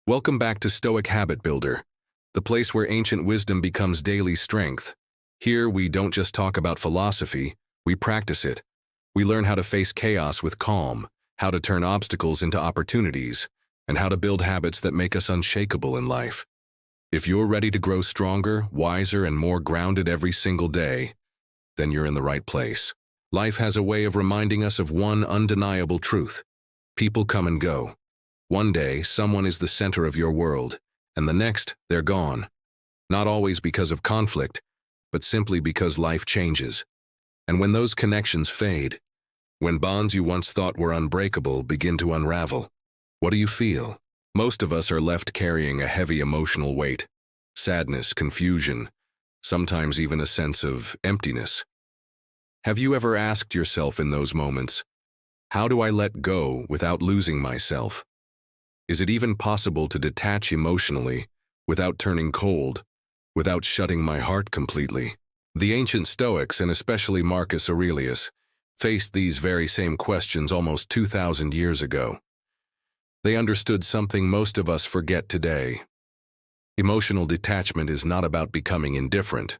Welcome back to Stoic Habit Builder, the place where ancient wisdom becomes daily strength. Here, we don't just talk about philosophy, we practice it. We learn how to face chaos with calm, how to turn obstacles into opportunities, and how to build habits that make us unshakable in life. If you're ready to grow stronger, wiser, and more grounded every single day, then you're in the right place. Life has a way of reminding us of one undeniable truth. People come and go. One day, someone is the center of your world, and the next, they're gone. Not always because of conflict, but simply because life changes. And when those connections fade, when bonds you once thought were unbreakable begin to unravel, what do you feel? Most of us are left carrying a heavy emotional weight, sadness, confusion, sometimes even a sense of emptiness. Have you ever asked yourself in those moments, how do I let go without losing myself? Is it even possible to detach emotionally, without turning cold, without shutting my heart completely? The ancient Stoics, and especially Marcus Aurelius, faced these very same questions almost 2,000 years ago. They understood something most of us forget today. Emotional detachment is not about becoming indifferent.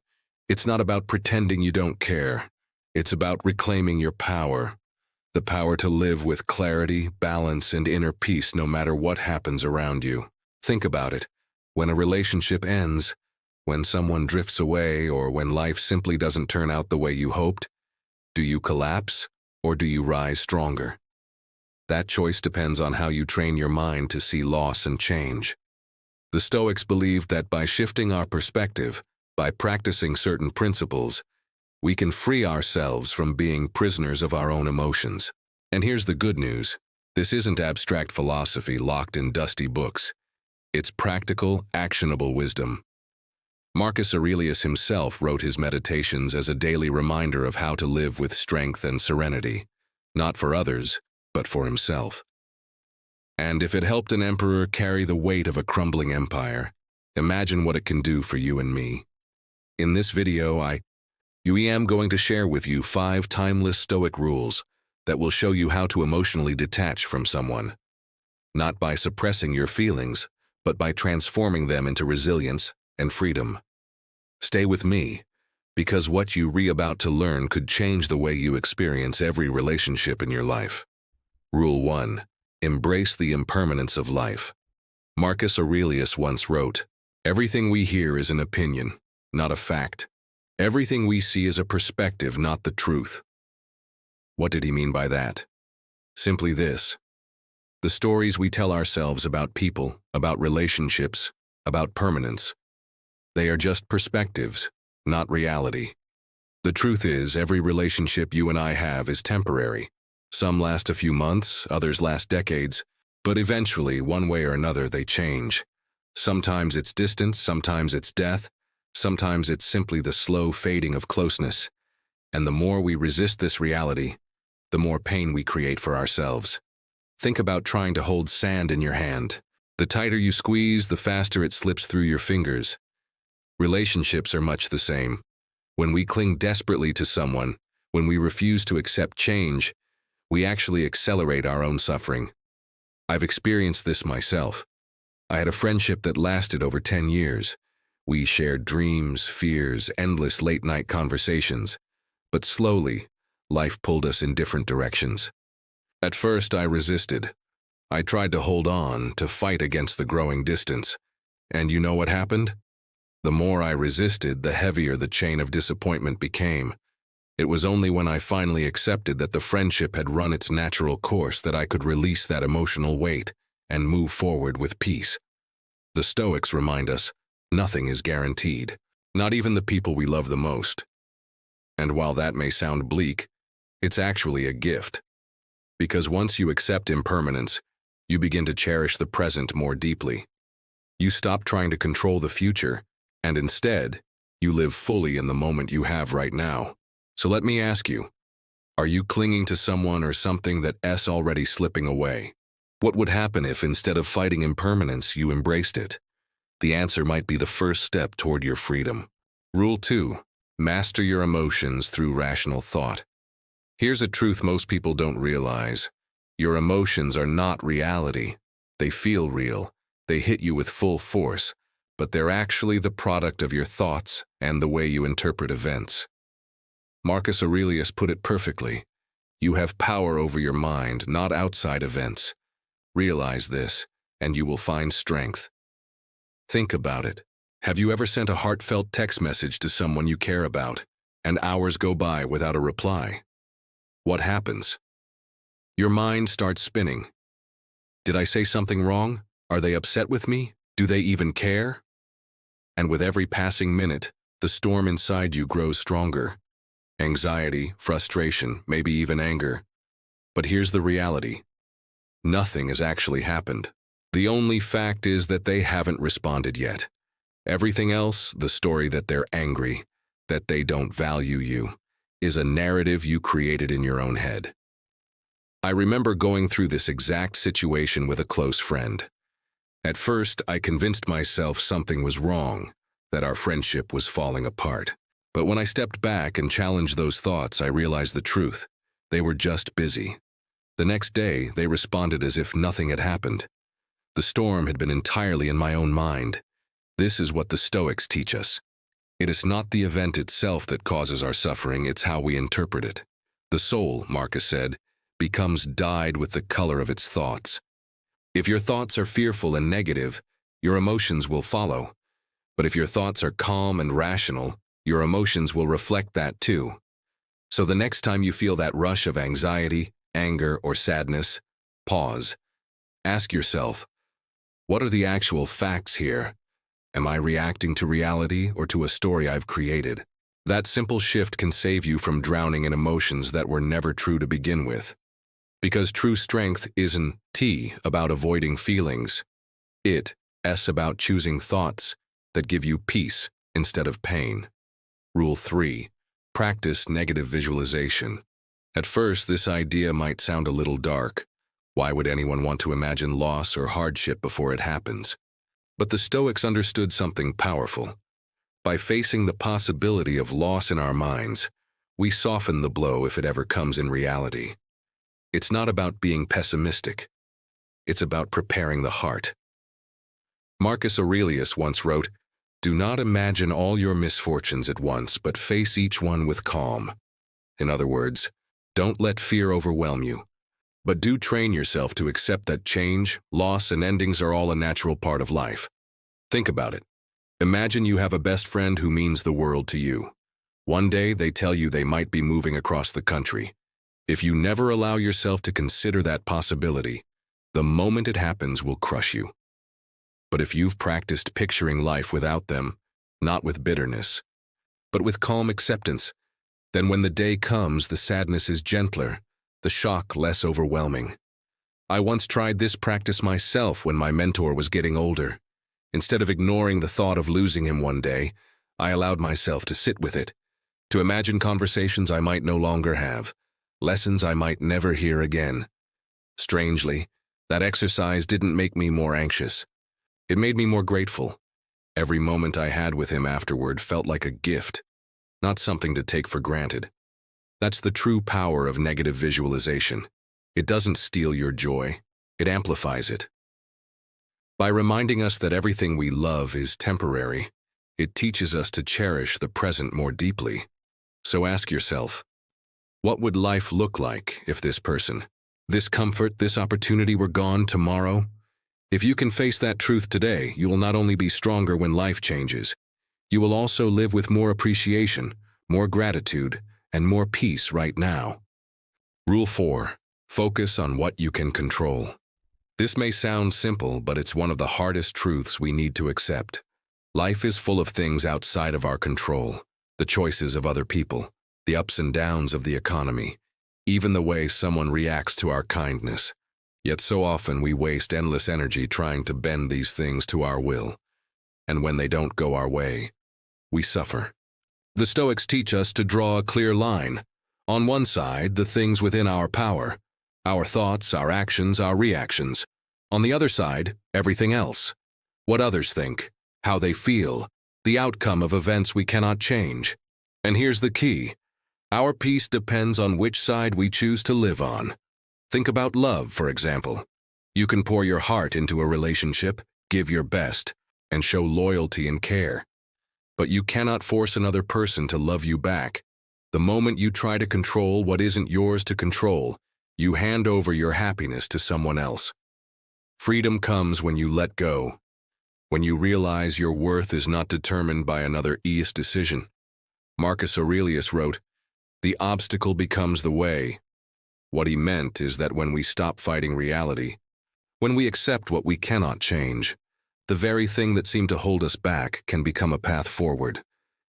It's not about pretending you don't care. It's about reclaiming your power. The power to live with clarity, balance, and inner peace no matter what happens around you. Think about it. When a relationship ends, when someone drifts away, or when life simply doesn't turn out the way you hoped, do you collapse, or do you rise stronger? That choice depends on how you train your mind to see loss and change. The Stoics believed that by shifting our perspective, by practicing certain principles, we can free ourselves from being prisoners of our own emotions. And here's the good news. This isn't abstract philosophy locked in dusty books. It's practical, actionable wisdom. Marcus Aurelius himself wrote his meditations as a daily reminder of how to live with strength and serenity, not for others, but for himself. And if it helped an emperor carry the weight of a crumbling empire, imagine what it can do for you and me. In this video, I am going to share with you 5 timeless Stoic rules that will show you how to emotionally detach from someone. Not by suppressing your feelings, but by transforming them into resilience and freedom. Stay with me, because what you're about to learn could change the way you experience every relationship in your life. Rule 1. Embrace the impermanence of life. Marcus Aurelius once wrote, "Everything we hear is an opinion, not a fact. Everything we see is a perspective, not the truth." What did he mean by that? Simply this. The stories we tell ourselves about people, about relationships, about permanence, they are just perspectives, not reality. The truth is, every relationship you and I have is temporary. Some last a few months, others last decades, but eventually, one way or another, they change. Sometimes it's distance, sometimes it's death, sometimes it's simply the slow fading of closeness. And the more we resist this reality, the more pain we create for ourselves. Think about trying to hold sand in your hand. The tighter you squeeze, the faster it slips through your fingers. Relationships are much the same. When we cling desperately to someone, when we refuse to accept change, we actually accelerate our own suffering. I've experienced this myself. I had a friendship that lasted over 10 years. We shared dreams, fears, endless late-night conversations. But slowly, life pulled us in different directions. At first, I resisted. I tried to hold on, to fight against the growing distance. And you know what happened? The more I resisted, the heavier the chain of disappointment became. It was only when I finally accepted that the friendship had run its natural course that I could release that emotional weight and move forward with peace. The Stoics remind us, nothing is guaranteed, not even the people we love the most. And while that may sound bleak, it's actually a gift. Because once you accept impermanence, you begin to cherish the present more deeply. You stop trying to control the future, and instead, you live fully in the moment you have right now. So let me ask you, are you clinging to someone or something that's already slipping away? What would happen if, instead of fighting impermanence, you embraced it? The answer might be the first step toward your freedom. Rule 2. Master your emotions through rational thought. Here's a truth most people don't realize. Your emotions are not reality. They feel real, They hit you with full force, but they're actually the product of your thoughts and the way you interpret events. Marcus Aurelius put it perfectly. You have power over your mind, not outside events. Realize this, and you will find strength. Think about it. Have you ever sent a heartfelt text message to someone you care about, and hours go by without a reply? What happens? Your mind starts spinning. Did I say something wrong? Are they upset with me? Do they even care? And with every passing minute, the storm inside you grows stronger. Anxiety, frustration, maybe even anger. But here's the reality. Nothing has actually happened. The only fact is that they haven't responded yet. Everything else, the story that they're angry, that they don't value you, is a narrative you created in your own head. I remember going through this exact situation with a close friend. At first, I convinced myself something was wrong, that our friendship was falling apart. But when I stepped back and challenged those thoughts, I realized the truth. They were just busy. The next day, they responded as if nothing had happened. The storm had been entirely in my own mind. This is what the Stoics teach us. It is not the event itself that causes our suffering, it's how we interpret it. The soul, Marcus said, becomes dyed with the color of its thoughts. If your thoughts are fearful and negative, your emotions will follow. But if your thoughts are calm and rational, your emotions will reflect that too. So the next time you feel that rush of anxiety, anger, or sadness, pause. Ask yourself, what are the actual facts here? Am I reacting to reality or to a story I've created? That simple shift can save you from drowning in emotions that were never true to begin with. Because true strength isn't about avoiding feelings. It's about choosing thoughts that give you peace instead of pain. Rule 3. Practice negative visualization. At first, this idea might sound a little dark. Why would anyone want to imagine loss or hardship before it happens? But the Stoics understood something powerful. By facing the possibility of loss in our minds, we soften the blow if it ever comes in reality. It's not about being pessimistic. It's about preparing the heart. Marcus Aurelius once wrote, "Do not imagine all your misfortunes at once, but face each one with calm." In other words, don't let fear overwhelm you. But do train yourself to accept that change, loss, and endings are all a natural part of life. Think about it. Imagine you have a best friend who means the world to you. One day they tell you they might be moving across the country. If you never allow yourself to consider that possibility, the moment it happens will crush you. But if you've practiced picturing life without them, not with bitterness, but with calm acceptance, then when the day comes, the sadness is gentler, the shock less overwhelming. I once tried this practice myself when my mentor was getting older. Instead of ignoring the thought of losing him one day, I allowed myself to sit with it, to imagine conversations I might no longer have, lessons I might never hear again. Strangely, that exercise didn't make me more anxious. It made me more grateful. Every moment I had with him afterward felt like a gift, not something to take for granted. That's the true power of negative visualization. It doesn't steal your joy, it amplifies it. By reminding us that everything we love is temporary, it teaches us to cherish the present more deeply. So ask yourself, what would life look like if this person, this comfort, this opportunity were gone tomorrow? If you can face that truth today, you will not only be stronger when life changes, you will also live with more appreciation, more gratitude, and more peace right now. Rule 4. Focus on what you can control. This may sound simple, but it's one of the hardest truths we need to accept. Life is full of things outside of our control, the choices of other people, the ups and downs of the economy, even the way someone reacts to our kindness. Yet so often we waste endless energy trying to bend these things to our will. And when they don't go our way, we suffer. The Stoics teach us to draw a clear line. On one side, the things within our power, our thoughts, our actions, our reactions. On the other side, everything else. What others think, how they feel, the outcome of events we cannot change. And here's the key. Our peace depends on which side we choose to live on. Think about love, for example. You can pour your heart into a relationship, give your best, and show loyalty and care. But you cannot force another person to love you back. The moment you try to control what isn't yours to control, you hand over your happiness to someone else. Freedom comes when you let go, when you realize your worth is not determined by another decision. Marcus Aurelius wrote, "The obstacle becomes the way." What he meant is that when we stop fighting reality, when we accept what we cannot change, the very thing that seemed to hold us back can become a path forward.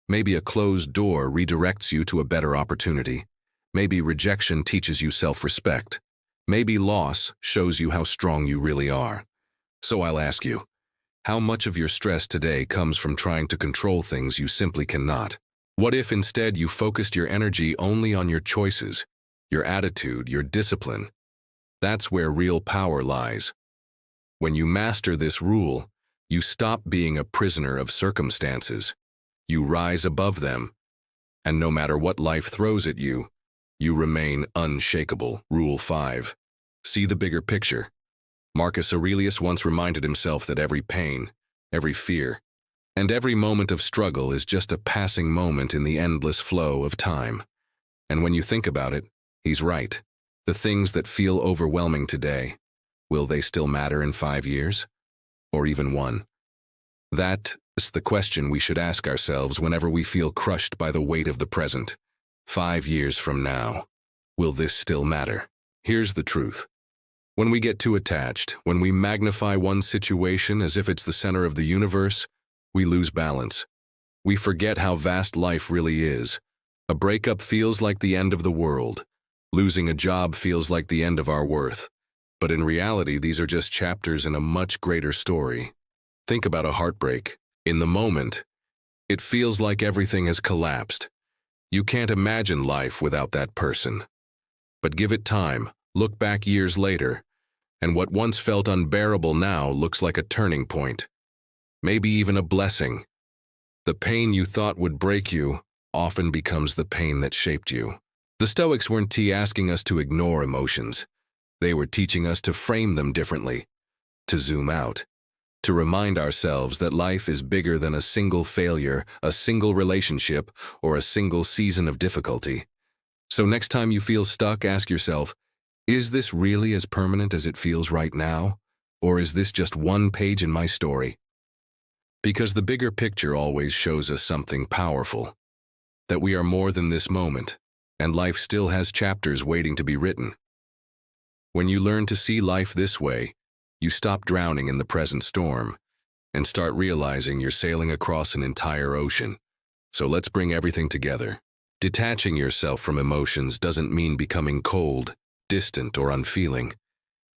Maybe a closed door redirects you to a better opportunity. Maybe rejection teaches you self-respect. Maybe loss shows you how strong you really are. So I'll ask you, how much of your stress today comes from trying to control things you simply cannot? What if instead you focused your energy only on your choices, your attitude, your discipline? That's where real power lies. When you master this rule, you stop being a prisoner of circumstances. You rise above them, and no matter what life throws at you, you remain unshakable. Rule 5. See the bigger picture. Marcus Aurelius once reminded himself that every pain, every fear, and every moment of struggle is just a passing moment in the endless flow of time. And when you think about it, he's right. The things that feel overwhelming today, will they still matter in 5 years? Or even 1? That is the question we should ask ourselves whenever we feel crushed by the weight of the present. 5 years from now, will this still matter? Here's the truth. When we get too attached, when we magnify one situation as if it's the center of the universe, we lose balance. We forget how vast life really is. A breakup feels like the end of the world. Losing a job feels like the end of our worth. But in reality, these are just chapters in a much greater story. Think about a heartbreak. In the moment, it feels like everything has collapsed. You can't imagine life without that person. But give it time, look back years later, and what once felt unbearable now looks like a turning point. Maybe even a blessing. The pain you thought would break you often becomes the pain that shaped you. The Stoics weren't asking us to ignore emotions. They were teaching us to frame them differently, to zoom out, to remind ourselves that life is bigger than a single failure, a single relationship, or a single season of difficulty. So next time you feel stuck, ask yourself, is this really as permanent as it feels right now? Or is this just one page in my story? Because the bigger picture always shows us something powerful, that we are more than this moment, and life still has chapters waiting to be written. When you learn to see life this way, you stop drowning in the present storm and start realizing you're sailing across an entire ocean. So let's bring everything together. Detaching yourself from emotions doesn't mean becoming cold, distant, or unfeeling.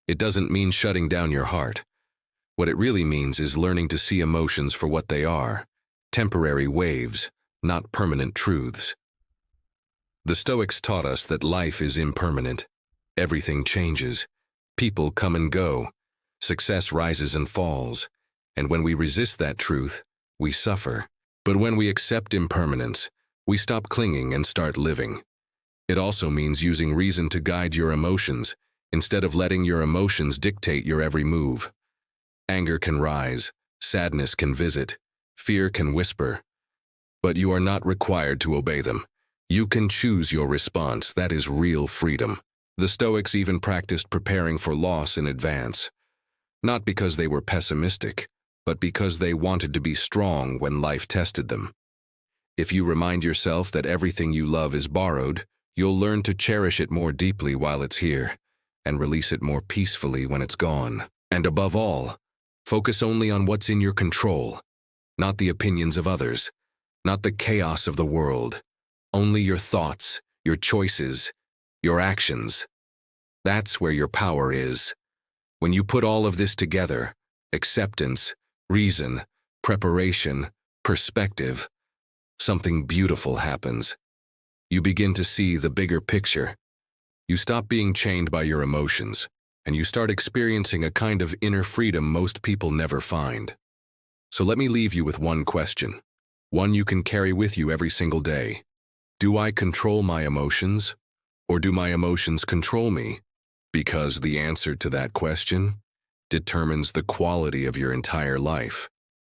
It doesn't mean shutting down your heart. What it really means is learning to see emotions for what they are, temporary waves, not permanent truths. The Stoics taught us that life is impermanent. Everything changes. People come and go. Success rises and falls. And when we resist that truth, we suffer. But when we accept impermanence, we stop clinging and start living. It also means using reason to guide your emotions, instead of letting your emotions dictate your every move. Anger can rise, sadness can visit, fear can whisper. But you are not required to obey them. You can choose your response. That is real freedom. The Stoics even practiced preparing for loss in advance. Not because they were pessimistic, but because they wanted to be strong when life tested them. If you remind yourself that everything you love is borrowed, you'll learn to cherish it more deeply while it's here, and release it more peacefully when it's gone. And above all, focus only on what's in your control, not the opinions of others, not the chaos of the world, only your thoughts, your choices, your actions. That's where your power is. When you put all of this together, acceptance, reason, preparation, perspective, something beautiful happens. You begin to see the bigger picture. You stop being chained by your emotions, and you start experiencing a kind of inner freedom most people never find. So let me leave you with one question, one you can carry with you every single day. Do I control my emotions, or do my emotions control me? Because the answer to that question determines the quality of your entire life.